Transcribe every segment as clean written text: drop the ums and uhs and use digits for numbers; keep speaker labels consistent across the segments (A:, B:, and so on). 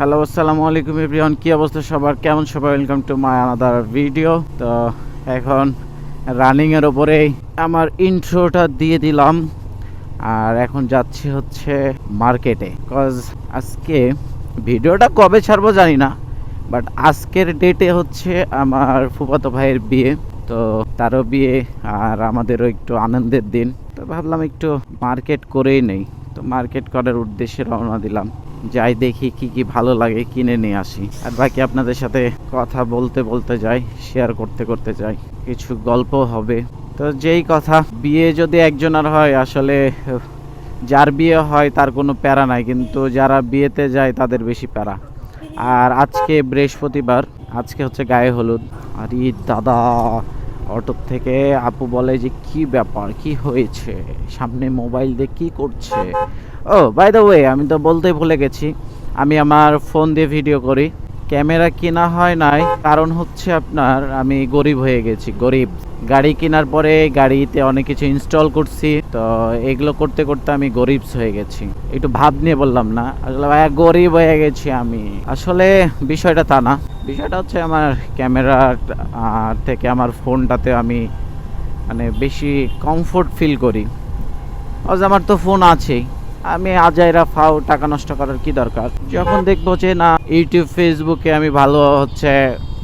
A: Hello, আসসালামু আলাইকুম everyone. কি অবস্থা সবার, কেমন সবাই? Welcome to my another video. তো এখন রানিংয়ের ওপরেই আমার ইন্ট্রোটা দিয়ে দিলাম, আর এখন যাচ্ছি হচ্ছে মার্কেটে। কজ আজকে ভিডিওটা কবে ছাড়বো জানি না, বাট আজকের ডেটে হচ্ছে আমার ফুফাতো ভাইয়ের বিয়ে। তো তারও বিয়ে আর আমাদেরও একটু আনন্দের দিন। তো ভাবলাম একটু মার্কেট করেই নেই। তো মার্কেট করার উদ্দেশ্যে রওনা দিলাম। যাই, দেখি কি কি ভালো লাগে কিনে নিয়ে আসি, আর বাকি আপনাদের সাথে কথা বলতে বলতে যাই, শেয়ার করতে করতে যাই, কিছু গল্প হবে। তো যেই কথা, বিয়ে যদি একজনের হয়, আসলে যার বিয়ে হয় তার কোনো প্যারা নাই, কিন্তু যারা বিয়েতে যায় তাদের বেশি প্যারা। আর আজকে বৃহস্পতিবার, আজকে হচ্ছে গায়ে হলুদ। আর ই দাদা, অটো থেকে আপু বলে যে কি ব্যাপার, কি হয়েছে, সামনে মোবাইল দিয়ে কি করছে। ও বাই দ্য ওয়ে, আমি তো বলতে ভুলে গেছি, আমি আমার ফোন দিয়ে ভিডিও করি। ক্যামেরা কেনা হয় নাই, কারণ হচ্ছে আপনার আমি গরিব হয়ে গেছি। গরিব গাড়ি কেনার পরে গাড়িতে অনেক কিছু ইনস্টল করছি, তো এগুলো করতে করতে আমি গরিবস হয়ে গেছি। একটু ভাব নিয়ে বললাম না, আসলে ভাইয়া গরিব হয়ে গেছি আমি। আসলে বিষয়টা তা না, বিষয়টা হচ্ছে আমার ক্যামেরা থেকে আমার ফোনটাতে আমি মানে বেশি কমফোর্ট ফিল করি। আজ আমার তো ফোন আছেই, আমি আজাইরা ফাও টাকা নষ্ট করার কি দরকার। যখন দেখবো যে না, ইউটিউব ফেসবুকে আমি ভালো হচ্ছে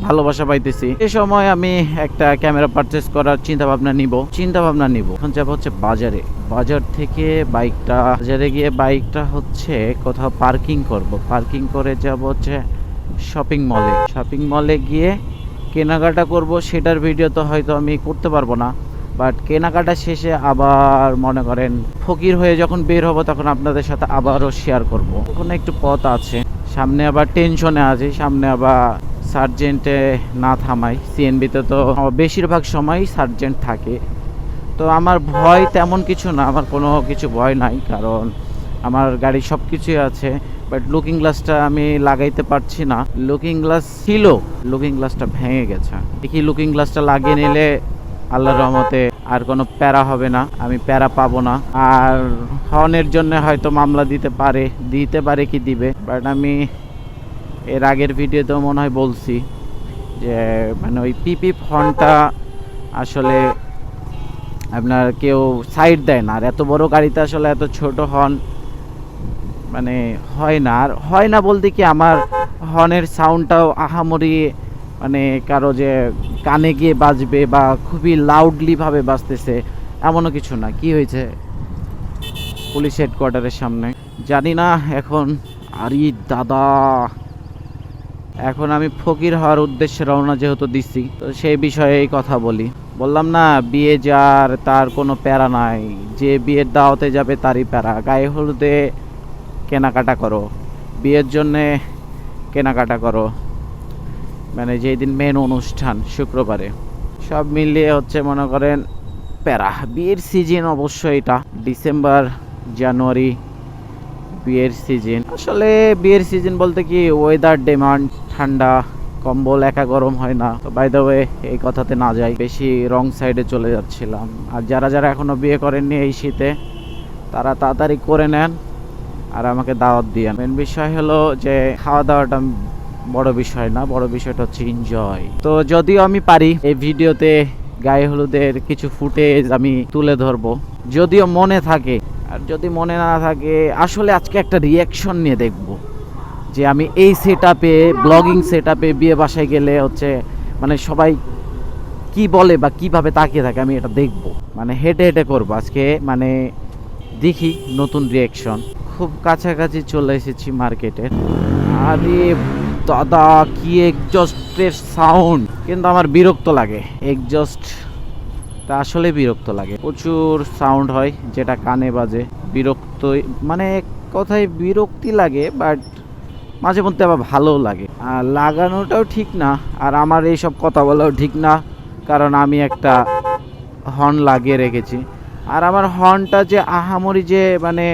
A: ভালোবাসা পাইতেছি, এ সময় আমি একটা ক্যামেরা পারচেস করার চিন্তা ভাবনা নিব। এখন যাবো হচ্ছে বাজারে, বাজার থেকে বাজারে গিয়ে বাইকটা হচ্ছে কোথাও পার্কিং করব, পার্কিং করে যাব হচ্ছে শপিং মলে গিয়ে কেনাকাটা করব। সেটার ভিডিও তো হয়তো আমি করতে পারবো না, বাট কেনাকাটা শেষে আবার মনে করেন ফকির হয়ে যখন বের হব, তখন আপনাদের সাথে আবারও শেয়ার করব। এখন একটু পথ আছে, সামনে আবার টেনশনে আছি, সামনে আবার সার্জেন্টে না থামাই। সিএনবিতে তো বেশিরভাগ সময় সার্জেন্ট থাকে, তো আমার ভয় তেমন কিছু না, আমার কোনো কিছু ভয় নাই, কারণ আমার গাড়ি সব কিছুই আছে। বাট লুকিং গ্লাসটা আমি লাগাইতে পারছি না। লুকিং গ্লাস ছিল, লুকিং গ্লাসটা ভেঙে গেছে। দেখি লুকিং গ্লাসটা লাগিয়ে নিলে আল্লাহর রহমতে আর কোনো প্যারা হবে না, আমি প্যারা পাবো না। আর হর্নের জন্য হয়তো মামলা দিতে পারে কি দিবে, বাট আমি এর আগের ভিডিওতেও মনে হয় বলছি যে মানে ওই পিপি হর্নটা আসলে আপনার কেউ সাইড দেয় না। আর এত বড় গাড়িতে আসলে এত ছোট হর্ন মানে হয় না বলতে কি, আমার হর্নের সাউন্ডটাও আহামরি মানে কারো যে কানে গিয়ে বাজবে বা খুবই লাউডলি ভাবে বাজতেছে এমনও কিছু না। কি হয়েছে? পুলিশ হেডকোয়ার্টারের সামনে, জানি না এখন। আরে দাদা, এখন আমি ফকির হওয়ার উদ্দেশ্যে রওনা যেহেতু দিচ্ছি, তো সেই বিষয়েই কথা বললাম না, বিয়ে যার তার কোনো প্যারা নাই, যে বিয়ের দাওয়াতে যাবে তারই প্যারা। গায়ে হলুদে কেনাকাটা করো, বিয়ের জন্যে কেনাকাটা করো, মানে যেই দিন মেন অনুষ্ঠান শুক্রবারে, সব মিলিয়ে হচ্ছে মনে করেন প্যারা। বিয়ের সিজন অবশ্যই এটা ডিসেম্বর জানুয়ারি বিয়ের সিজন। আসলে বিয়ের সিজন বলতে কি, ওয়েদার ডিমান্ড ঠান্ডা, কম্বল একা গরম হয় না। তো বাই দ্য ওয়ে, এই কথাতে না যাই, বেশি রং সাইডে চলে যাচ্ছিলাম। আর যারা যারা এখনো বিয়ে করেননি এই শীতে, তারা তাড়াতাড়ি করে নেন আর আমাকে দাওয়াত দিয়ে। মেন বিষয় হলো যে খাওয়া দাওয়াটা বড় বিষয় না, বড় বিষয়টা হচ্ছে এনজয়। তো যদিও আমি পারি এই ভিডিওতে গায়ে হলুদের কিছু ফুটেজ আমি তুলে ধরবো, যদিও মনে থাকে। আর যদি মনে না থাকে, আসলে আজকে একটা রিয়াকশন নিয়ে দেখব যে আমি এই সেটআপে, ব্লগিং সেটআপে বিয়ে বাসায় গেলে হচ্ছে মানে সবাই কি বলে বা কিভাবে তাকিয়ে থাকে, আমি এটা দেখব। মানে হেঁটে করবো আজকে, মানে দেখি নতুন রিয়াকশন। খুব কাছাকাছি চলে এসেছি মার্কেটের। আরে দাদা, কি এক্সজস্টের সাউন্ড! কিন্তু আমার বিরক্ত লাগে, এক্সজস্টটা আসলে বিরক্ত লাগে। প্রচুর সাউন্ড হয় যেটা কানে বাজে, বিরক্ত মানে কথায় বিরক্তি লাগে, বাট মাঝে মধ্যে আবার ভালোও লাগে। আর লাগানোটাও ঠিক না, আর আমার এইসব কথা বলাও ঠিক না, কারণ আমি একটা হর্ন লাগিয়ে রেখেছি। আর আমার হর্নটা যে আহামরি যে মানে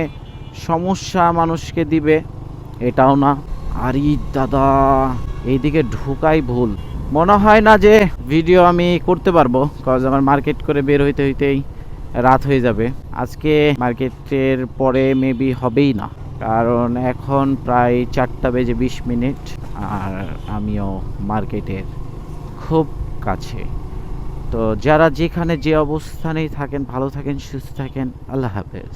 A: সমস্যা মানুষকে দিবে এটাও না। আরে দাদা, এইদিকে ঢুকাই ভুল। মনে হয় না যে ভিডিও আমি করতে পারবো, কজ আমার মার্কেট করে বের হইতেই রাত হয়ে যাবে। আজকে মার্কেটের পরে মেবি হবেই না, কারণ এখন প্রায় 4:20 আর আমিও মার্কেটের খুব কাছে। তো যারা যেখানে যে অবস্থানেই থাকেন, ভালো থাকেন, সুস্থ থাকেন। আল্লাহ হাফেজ।